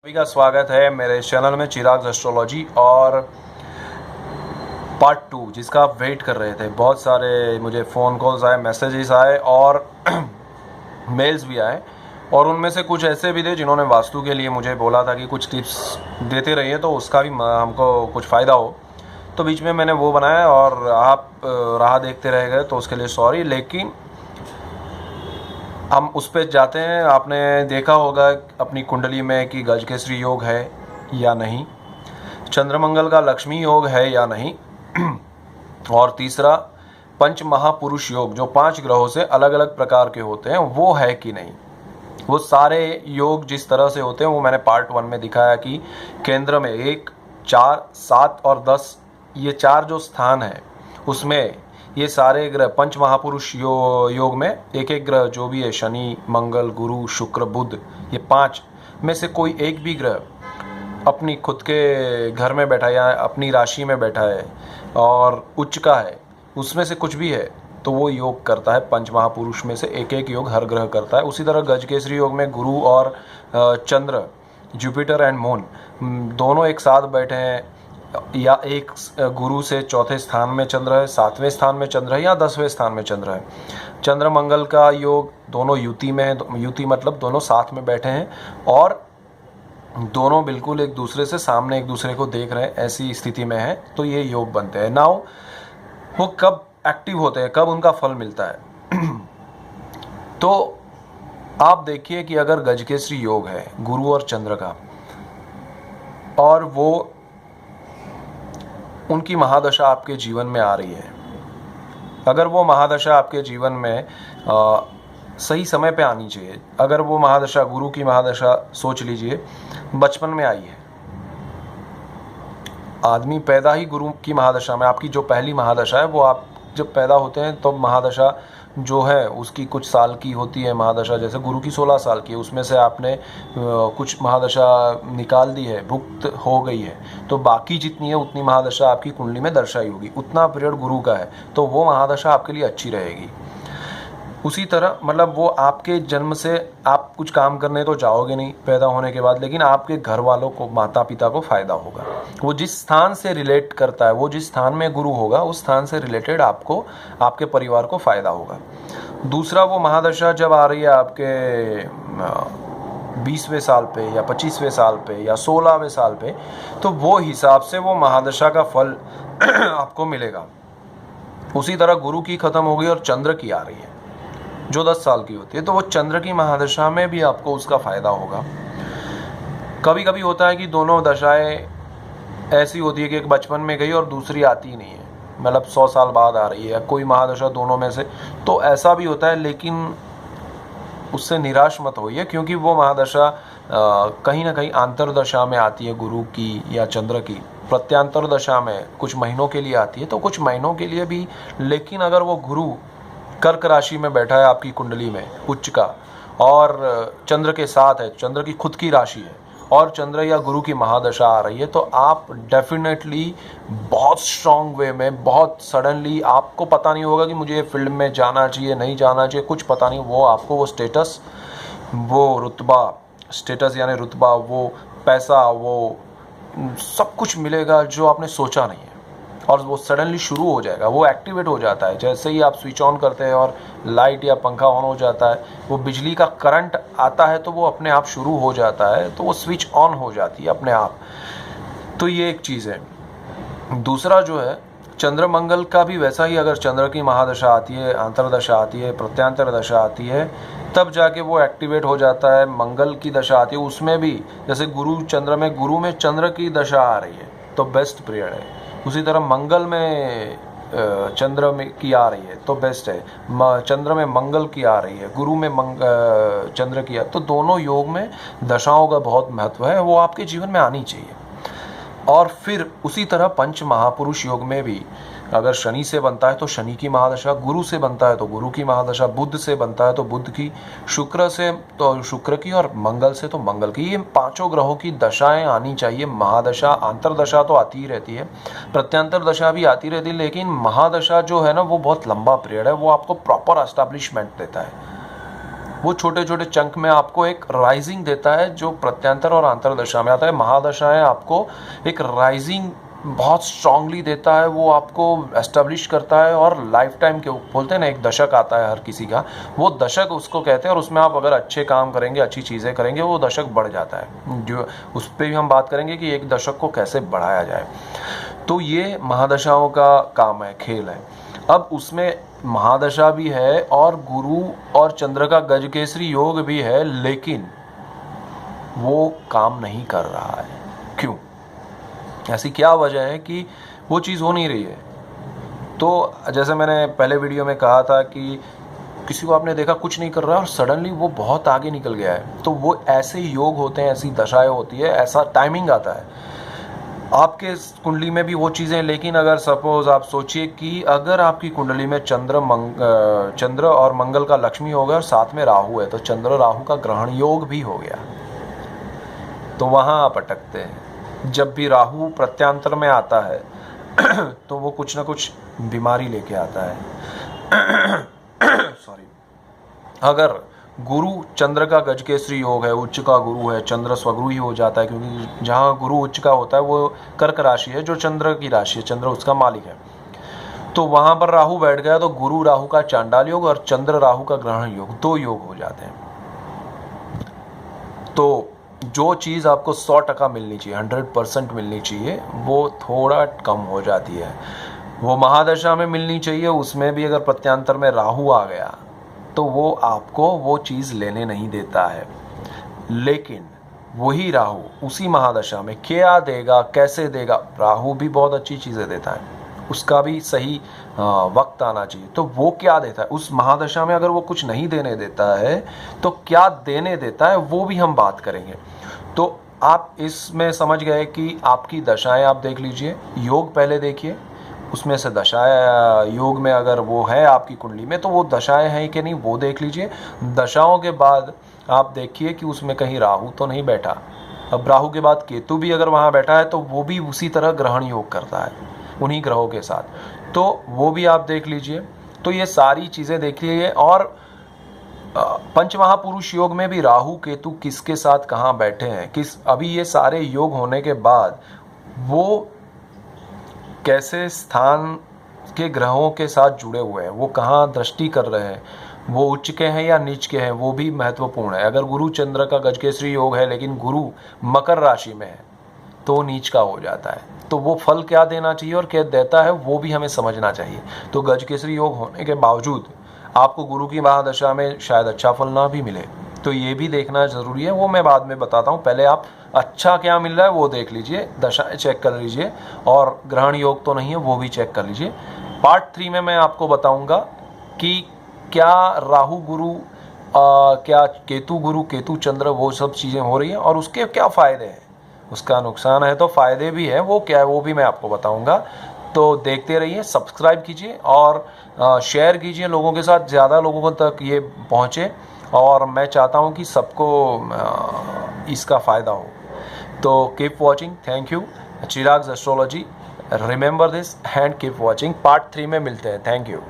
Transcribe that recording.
सभी का स्वागत है मेरे चैनल में चिराग एस्ट्रोलॉजी और पार्ट 2 जिसका आप वेट कर रहे थे। बहुत सारे मुझे फ़ोन कॉल्स आए, मैसेजेस आए और मेल्स भी आए और उनमें से कुछ ऐसे भी थे जिन्होंने वास्तु के लिए मुझे बोला था कि कुछ टिप्स देते रहिए तो उसका भी हमको कुछ फ़ायदा हो। तो बीच में मैंने वो बनाया और आप राह देखते रह गए तो उसके लिए सॉरी। लेकिन हम उस पे जाते हैं। आपने देखा होगा अपनी कुंडली में कि गजकेसरी योग है या नहीं, चंद्रमंगल का लक्ष्मी योग है या नहीं और तीसरा पंच महापुरुष योग जो 5 ग्रहों से अलग अलग प्रकार के होते हैं वो है कि नहीं। वो सारे योग जिस तरह से होते हैं वो मैंने पार्ट 1 में दिखाया कि केंद्र में 1, 4, 7 और 10 ये 4 जो स्थान है उसमें ये सारे ग्रह पंच महापुरुष योग में एक एक ग्रह जो भी है शनि, मंगल, गुरु, शुक्र, बुध, ये 5 में से कोई एक भी ग्रह अपनी खुद के घर में बैठा है या अपनी राशि में बैठा है और उच्च का है, उसमें से कुछ भी है तो वो योग करता है। पंच महापुरुष में से एक एक योग हर ग्रह करता है। उसी तरह गजकेसरी योग में गुरु और चंद्र, जुपिटर एंड मून दोनों एक साथ बैठे हैं या एक गुरु से चौथे स्थान में चंद्र है, 7वें स्थान में चंद्र है या 10वें स्थान में चंद्र है। चंद्र मंगल का योग दोनों युति में है, युति मतलब दोनों साथ में बैठे हैं और दोनों बिल्कुल एक दूसरे से सामने एक दूसरे को देख रहे हैं, ऐसी स्थिति में है तो ये योग बनते हैं। नाउ वो कब एक्टिव होते हैं, कब उनका फल मिलता है तो आप देखिए कि अगर गजकेसरी योग है गुरु और चंद्र का और वो उनकी महादशा आपके जीवन में आ रही है, अगर वो महादशा आपके जीवन में सही समय पे आनी चाहिए। अगर वो महादशा गुरु की महादशा सोच लीजिए बचपन में आई है, आदमी पैदा ही गुरु की महादशा में, आपकी जो पहली महादशा है वो आप जब पैदा होते हैं तो महादशा जो है उसकी कुछ साल की होती है महादशा, जैसे गुरु की 16 साल की, उसमें से आपने कुछ महादशा निकाल दी है, भुक्त हो गई है, तो बाकी जितनी है उतनी महादशा आपकी कुंडली में दर्शाई होगी, उतना पीरियड गुरु का है तो वो महादशा आपके लिए अच्छी रहेगी। उसी तरह मतलब वो आपके जन्म से आप कुछ काम करने तो जाओगे नहीं पैदा होने के बाद, लेकिन आपके घर वालों को, माता पिता को फायदा होगा। वो जिस स्थान से रिलेट करता है, वो जिस स्थान में गुरु होगा उस स्थान से रिलेटेड आपको, आपके परिवार को फायदा होगा। दूसरा, वो महादशा जब आ रही है आपके 20वें साल पे या 25वें साल पे या 16वें साल पे, तो वो हिसाब से वो महादशा का फल आपको मिलेगा। उसी तरह गुरु की खत्म हो गई और चंद्र की आ रही है जो 10 साल की होती है, तो वो चंद्र की महादशा में भी आपको उसका फायदा होगा। कभी कभी होता है कि दोनों दशाएं ऐसी होती है कि एक बचपन में गई और दूसरी आती नहीं है, मतलब 100 साल बाद आ रही है कोई महादशा दोनों में से, तो ऐसा भी होता है। लेकिन उससे निराश मत होइए क्योंकि वो महादशा कहीं ना कहीं आंतरदशा में आती है गुरु की या चंद्र की, प्रत्यांतर दशा में कुछ महीनों के लिए आती है, तो कुछ महीनों के लिए भी। लेकिन अगर वो गुरु कर्क राशि में बैठा है आपकी कुंडली में उच्च का और चंद्र के साथ है, चंद्र की खुद की राशि है और चंद्र या गुरु की महादशा आ रही है, तो आप डेफिनेटली बहुत स्ट्रांग वे में, बहुत सडनली, आपको पता नहीं होगा कि मुझे ये फील्ड में जाना चाहिए नहीं जाना चाहिए, कुछ पता नहीं, वो आपको वो स्टेटस, वो रुतबा, स्टेटस यानी रुतबा, वो पैसा, वो सब कुछ मिलेगा जो आपने सोचा नहीं है और वो सडनली शुरू हो जाएगा, वो एक्टिवेट हो जाता है। जैसे ही आप स्विच ऑन करते हैं और लाइट या पंखा ऑन हो जाता है, वो बिजली का करंट आता है तो वो अपने आप शुरू हो जाता है, तो वो स्विच ऑन हो जाती है अपने आप। तो ये एक चीज़ है। दूसरा जो है चंद्र मंगल का भी वैसा ही, अगर चंद्र की महादशा आती है, अंतरदशा आती है, प्रत्यांतर दशा आती है, तब जाके वो एक्टिवेट हो जाता है। मंगल की दशा आती है, उसमें भी जैसे गुरु चंद्र में, गुरु में चंद्र की दशा आ रही है तो बेस्ट पीरियड है। उसी तरह मंगल में चंद्र में की आ रही है तो बेस्ट है। चंद्र में मंगल की आ रही है, गुरु में चंद्र की, तो दोनों योग में दशाओं का बहुत महत्व है, वो आपके जीवन में आनी चाहिए। और फिर उसी तरह पंच महापुरुष योग में भी अगर शनि से बनता है तो शनि की महादशा, गुरु से बनता है तो गुरु की महादशा, बुध से बनता है तो बुध की, शुक्र से तो शुक्र की और मंगल से तो मंगल की। ये 5 ग्रहों की दशाएं आनी चाहिए। महादशा, अंतरदशा तो आती ही रहती है, प्रत्यांतर दशा भी आती रहती है, लेकिन महादशा जो है ना वो बहुत लंबा पीरियड है, वो आपको प्रॉपर एस्टैब्लिशमेंट देता है। वो छोटे छोटे चंक में आपको एक राइजिंग देता है जो प्रत्यंतर और अंतरदशा में आता है। महादशाएं आपको एक राइजिंग बहुत स्ट्रांगली देता है, वो आपको एस्टेब्लिश करता है और लाइफ टाइम के बोलते हैं ना, एक दशक आता है हर किसी का, वो दशक उसको कहते हैं। और उसमें आप अगर अच्छे काम करेंगे, अच्छी चीज़ें करेंगे, वो दशक बढ़ जाता है। जो उस पर भी हम बात करेंगे कि एक दशक को कैसे बढ़ाया जाए। तो ये महादशाओं का काम है, खेल है। अब उसमें महादशा भी है और गुरु और चंद्र का गजकेसरी योग भी है, लेकिन वो काम नहीं कर रहा है। क्यों? ऐसी क्या वजह है कि वो चीज़ हो नहीं रही है? तो जैसे मैंने पहले वीडियो में कहा था कि किसी को आपने देखा कुछ नहीं कर रहा और सडनली वो बहुत आगे निकल गया है, तो वो ऐसे योग होते हैं, ऐसी दशाएं होती है, ऐसा टाइमिंग आता है आपके कुंडली में भी वो चीज़ें। लेकिन अगर सपोज आप सोचिए कि अगर आपकी कुंडली में चंद्र और मंगल का लक्ष्मी हो गया और साथ में राहु है, तो चंद्र राहु का ग्रहण योग भी हो गया, तो वहाँ आप अटकते हैं। जब भी राहु प्रत्यांतर में आता है तो वो कुछ ना कुछ बीमारी लेके आता है। सॉरी। अगर गुरु चंद्र का गजकेसरी योग है, उच्च का गुरु है, चंद्र स्वगुरु ही हो जाता है, क्योंकि जहाँ गुरु उच्च का होता है वो कर्क राशि है, जो चंद्र की राशि है, चंद्र उसका मालिक है। तो वहाँ पर राहु बैठ गया तो गुरु राहु का चांडाल योग और चंद्र राहु का ग्रहण योग, 2 योग हो जाते हैं। तो जो चीज़ आपको 100% मिलनी चाहिए, 100% मिलनी चाहिए, वो थोड़ा कम हो जाती है। वो महादशा में मिलनी चाहिए, उसमें भी अगर प्रत्यांतर में राहु आ गया तो वो आपको वो चीज़ लेने नहीं देता है। लेकिन वही राहु उसी महादशा में क्या देगा, कैसे देगा? राहु भी बहुत अच्छी चीज़ें देता है, उसका भी सही वक्त आना चाहिए। तो वो क्या देता है उस महादशा में? अगर वो कुछ नहीं देने देता है तो क्या देने देता है, वो भी हम बात करेंगे। तो आप इसमें समझ गए कि आपकी दशाएं आप देख लीजिए, योग पहले देखिए, उसमें से दशाएं योग में अगर वो है आपकी कुंडली में तो वो दशाएं हैं कि नहीं वो देख लीजिए। दशाओं के बाद आप देखिए कि उसमें कहीं राहु तो नहीं बैठा। अब राहु के बाद केतु भी अगर वहाँ बैठा है तो वो भी उसी तरह ग्रहण योग करता है उन्हीं ग्रहों के साथ, तो वो भी आप देख लीजिए। तो ये सारी चीज़ें देख लीजिए। और पंचमहापुरुष योग में भी राहु केतु किसके साथ कहाँ बैठे हैं, अभी ये सारे योग होने के बाद वो कैसे स्थान के ग्रहों के साथ जुड़े हुए हैं, वो कहाँ दृष्टि कर रहे हैं, वो उच्च के हैं या नीच के हैं, वो भी महत्वपूर्ण है। अगर गुरु चंद्र का गजकेसरी योग है लेकिन गुरु मकर राशि में है तो नीच का हो जाता है, तो वो फल क्या देना चाहिए और क्या देता है वो भी हमें समझना चाहिए। तो गजकेसरी योग होने के बावजूद आपको गुरु की महादशा में शायद अच्छा फल ना भी मिले, तो ये भी देखना ज़रूरी है। वो मैं बाद में बताता हूँ, पहले आप अच्छा क्या मिल रहा है वो देख लीजिए, दशाएं चेक कर लीजिए, और ग्रहण योग तो नहीं है वो भी चेक कर लीजिए। पार्ट 3 में मैं आपको बताऊंगा कि क्या राहु गुरु क्या केतु गुरु, केतु चंद्र, वो सब चीज़ें हो रही हैं और उसके क्या फ़ायदे हैं, उसका नुकसान है तो फ़ायदे भी हैं, वो क्या है वो भी मैं आपको बताऊंगा। तो देखते रहिए, सब्सक्राइब कीजिए और शेयर कीजिए लोगों के साथ, ज़्यादा लोगों तक ये पहुँचे, और मैं चाहता हूँ कि सबको इसका फ़ायदा हो। तो keep watching, thank you. Chirag's astrology, remember this and keep watching. Part 3 में मिलते हैं, थैंक यू।